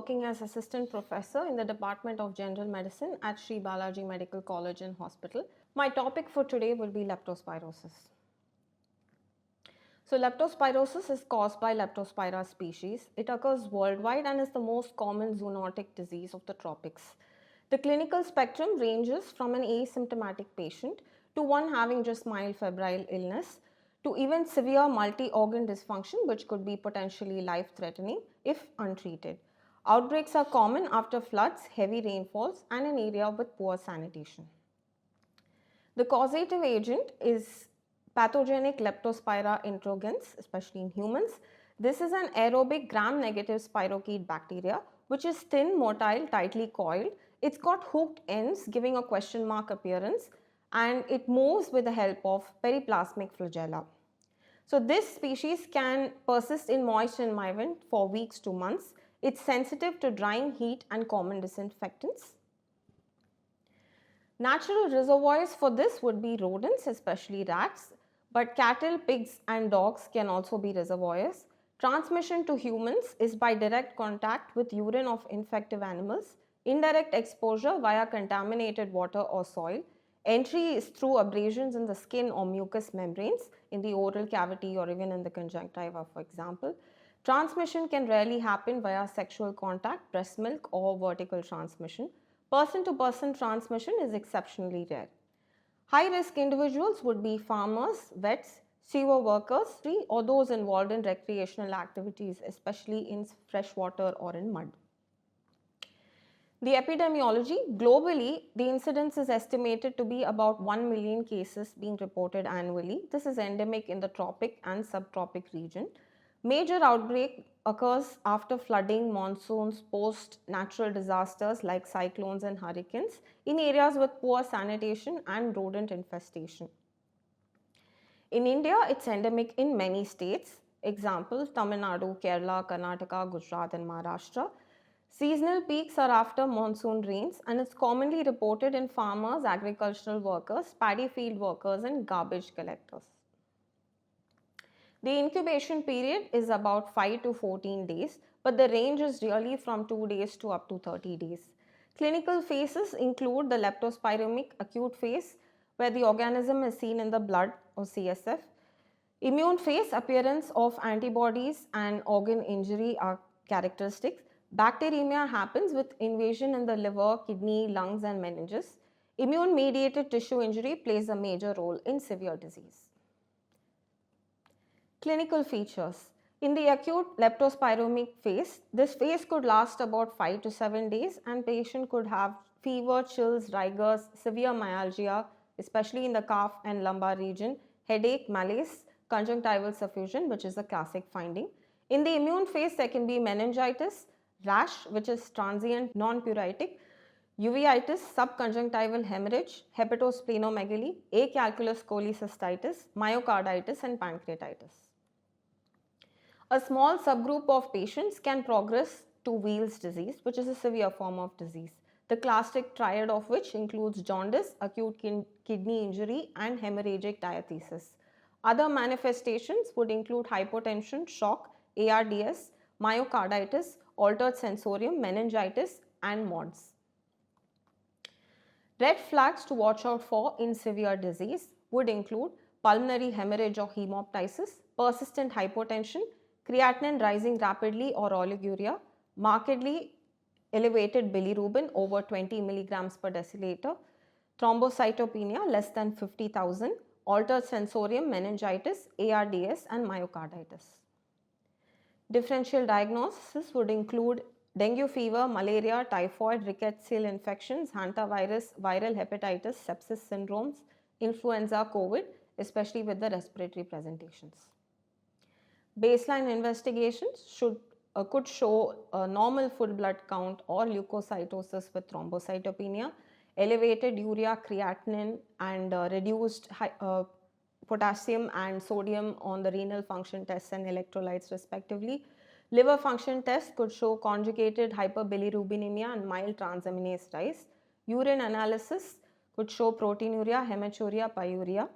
working as assistant professor in the Department of General Medicine at Sree Balaji Medical College and Hospital. My topic for today will be leptospirosis. So leptospirosis is caused by Leptospira species. It occurs worldwide and is the most common zoonotic disease of the tropics. The clinical spectrum ranges from an asymptomatic patient to one having just mild febrile illness to even severe multi-organ dysfunction, which could be potentially life-threatening if untreated. Outbreaks are common after floods, heavy rainfalls, and an area with poor sanitation. The causative agent is pathogenic Leptospira introgans, especially in humans. This is an aerobic gram-negative spirochete bacteria, which is thin, motile, tightly coiled. It's got hooked ends, giving a question mark appearance, and it moves with the help of periplasmic flagella. So this species can persist in moist environment for weeks to months. It's sensitive to drying, heat, and common disinfectants. Natural reservoirs for this would be rodents, especially rats, but cattle, pigs, and dogs can also be reservoirs. Transmission to humans is by direct contact with urine of infective animals, indirect exposure via contaminated water or soil. Entry is through abrasions in the skin or mucous membranes in the oral cavity or even in the conjunctiva, for example. Transmission can rarely happen via sexual contact, breast milk, or vertical transmission. Person-to-person transmission is exceptionally rare. High-risk individuals would be farmers, vets, sewer workers, or those involved in recreational activities, especially in fresh water or in mud. The epidemiology, globally, the incidence is estimated to be about 1 million cases being reported annually. This is endemic in the tropic and subtropic region. Major outbreak occurs after flooding, monsoons, post-natural disasters like cyclones and hurricanes in areas with poor sanitation and rodent infestation. In India, it's endemic in many states. Example, Tamil Nadu, Kerala, Karnataka, Gujarat, and Maharashtra. Seasonal peaks are after monsoon rains, and it's commonly reported in farmers, agricultural workers, paddy field workers, and garbage collectors. The incubation period is about 5 to 14 days, but the range is really from 2 days to up to 30 days. Clinical phases include the leptospiromic acute phase, where the organism is seen in the blood or CSF. Immune phase, appearance of antibodies and organ injury are characteristics. Bacteremia happens with invasion in the liver, kidney, lungs, and meninges. Immune-mediated tissue injury plays a major role in severe disease. Clinical features. In the acute leptospiromic phase, this phase could last about 5 to 7 days, and patient could have fever, chills, rigors, severe myalgia, especially in the calf and lumbar region, headache, malaise, conjunctival suffusion, which is a classic finding. In the immune phase, there can be meningitis, rash, which is transient non-pruritic, uveitis, subconjunctival hemorrhage, hepatosplenomegaly, acalculous cholecystitis, myocarditis, and pancreatitis. A small subgroup of patients can progress to Weil's disease, which is a severe form of disease. The classic triad of which includes jaundice, acute kidney injury, and hemorrhagic diathesis. Other manifestations would include hypotension, shock, ARDS, myocarditis, altered sensorium, meningitis, and MODS. Red flags to watch out for in severe disease would include pulmonary hemorrhage or hemoptysis, persistent hypotension, creatinine rising rapidly or oliguria, markedly elevated bilirubin over 20 milligrams per deciliter, thrombocytopenia less than 50,000, altered sensorium, meningitis, ARDS, and myocarditis. Differential diagnosis would include dengue fever, malaria, typhoid, rickettsial infections, hantavirus, viral hepatitis, sepsis syndromes, influenza, COVID, especially with the respiratory presentations. Baseline investigations could show a normal full blood count or leukocytosis with thrombocytopenia, elevated urea, creatinine, and reduced potassium and sodium on the renal function tests and electrolytes respectively. Liver function tests could show conjugated hyperbilirubinemia and mild transaminase rise. Urine analysis could show proteinuria, hematuria, pyuria.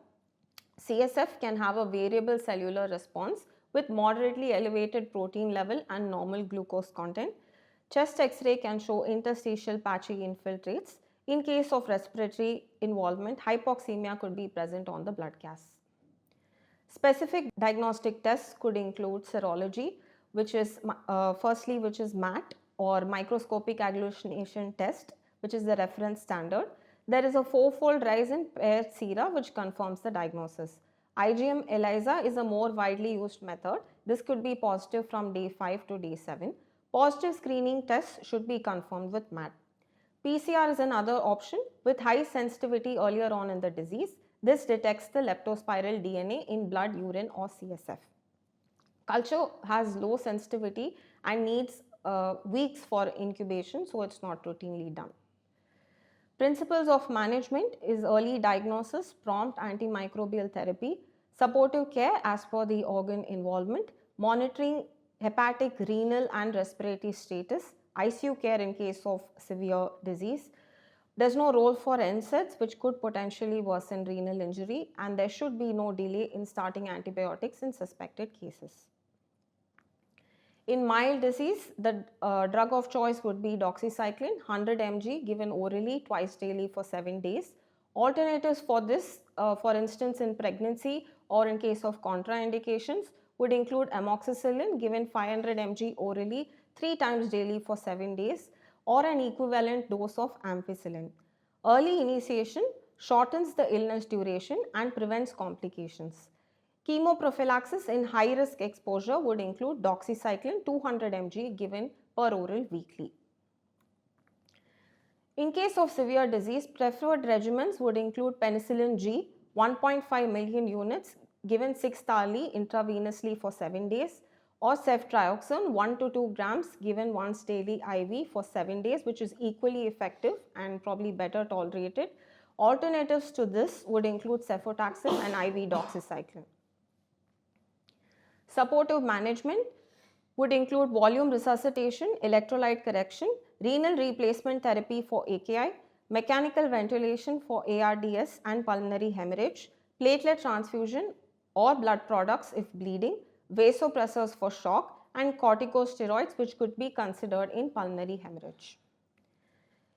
CSF can have a variable cellular response with moderately elevated protein level and normal glucose content. Chest X-ray can show interstitial patchy infiltrates. In case of respiratory involvement, hypoxemia could be present on the blood gas. Specific diagnostic tests could include serology, which is which is MAT or microscopic agglutination test, which is the reference standard. There is a fourfold rise in paired sera which confirms the diagnosis. IgM ELISA is a more widely used method. This could be positive from day 5 to day 7. Positive screening tests should be confirmed with MAT. PCR is another option with high sensitivity earlier on in the disease. This detects the leptospiral DNA in blood, urine or CSF. Culture has low sensitivity and needs weeks for incubation, so it's not routinely done. Principles of management is early diagnosis, prompt antimicrobial therapy, supportive care as per the organ involvement, monitoring hepatic, renal and respiratory status, ICU care in case of severe disease. There's no role for NSAIDs which could potentially worsen renal injury, and there should be no delay in starting antibiotics in suspected cases. In mild disease, the drug of choice would be doxycycline 100 mg given orally twice daily for 7 days. Alternatives for this, for instance in pregnancy or in case of contraindications, would include amoxicillin given 500 mg orally 3 times daily for 7 days or an equivalent dose of ampicillin. Early initiation shortens the illness duration and prevents complications. Chemoprophylaxis in high-risk exposure would include doxycycline 200 mg given per oral weekly. In case of severe disease, preferred regimens would include penicillin G 1.5 million units given 6th hourly intravenously for 7 days, or ceftriaxone 1 to 2 grams given once daily IV for 7 days, which is equally effective and probably better tolerated. Alternatives to this would include cefotaxime and IV doxycycline. Supportive management would include volume resuscitation, electrolyte correction, renal replacement therapy for AKI, mechanical ventilation for ARDS and pulmonary hemorrhage, platelet transfusion or blood products if bleeding, vasopressors for shock, and corticosteroids which could be considered in pulmonary hemorrhage.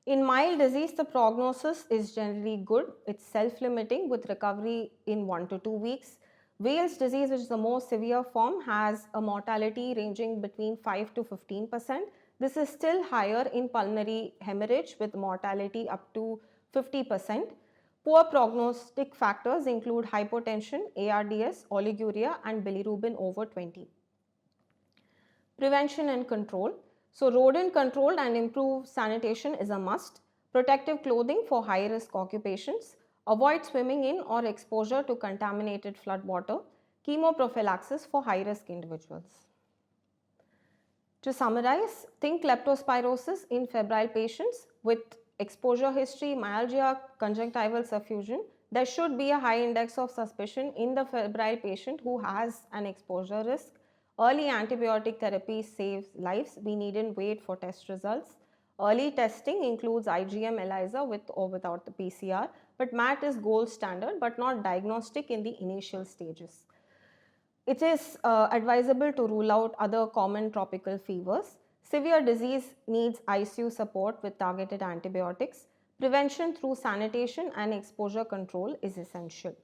In mild disease, the prognosis is generally good. It's self-limiting with recovery in 1 to 2 weeks. Weil's disease, which is the most severe form, has a mortality ranging between 5 to 15%. This is still higher in pulmonary hemorrhage with mortality up to 50%. Poor prognostic factors include hypotension, ARDS, oliguria and bilirubin over 20. Prevention and control. So rodent control and improved sanitation is a must. Protective clothing for high-risk occupations. Avoid swimming in or exposure to contaminated flood water. Chemoprophylaxis for high-risk individuals. To summarize, think leptospirosis in febrile patients with exposure history, myalgia, conjunctival suffusion. There should be a high index of suspicion in the febrile patient who has an exposure risk. Early antibiotic therapy saves lives. We needn't wait for test results. Early testing includes IgM ELISA with or without the PCR, but MAT is gold standard but not diagnostic in the initial stages. It is advisable to rule out other common tropical fevers. Severe disease needs ICU support with targeted antibiotics. Prevention through sanitation and exposure control is essential.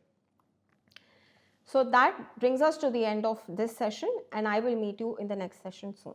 So that brings us to the end of this session, and I will meet you in the next session soon.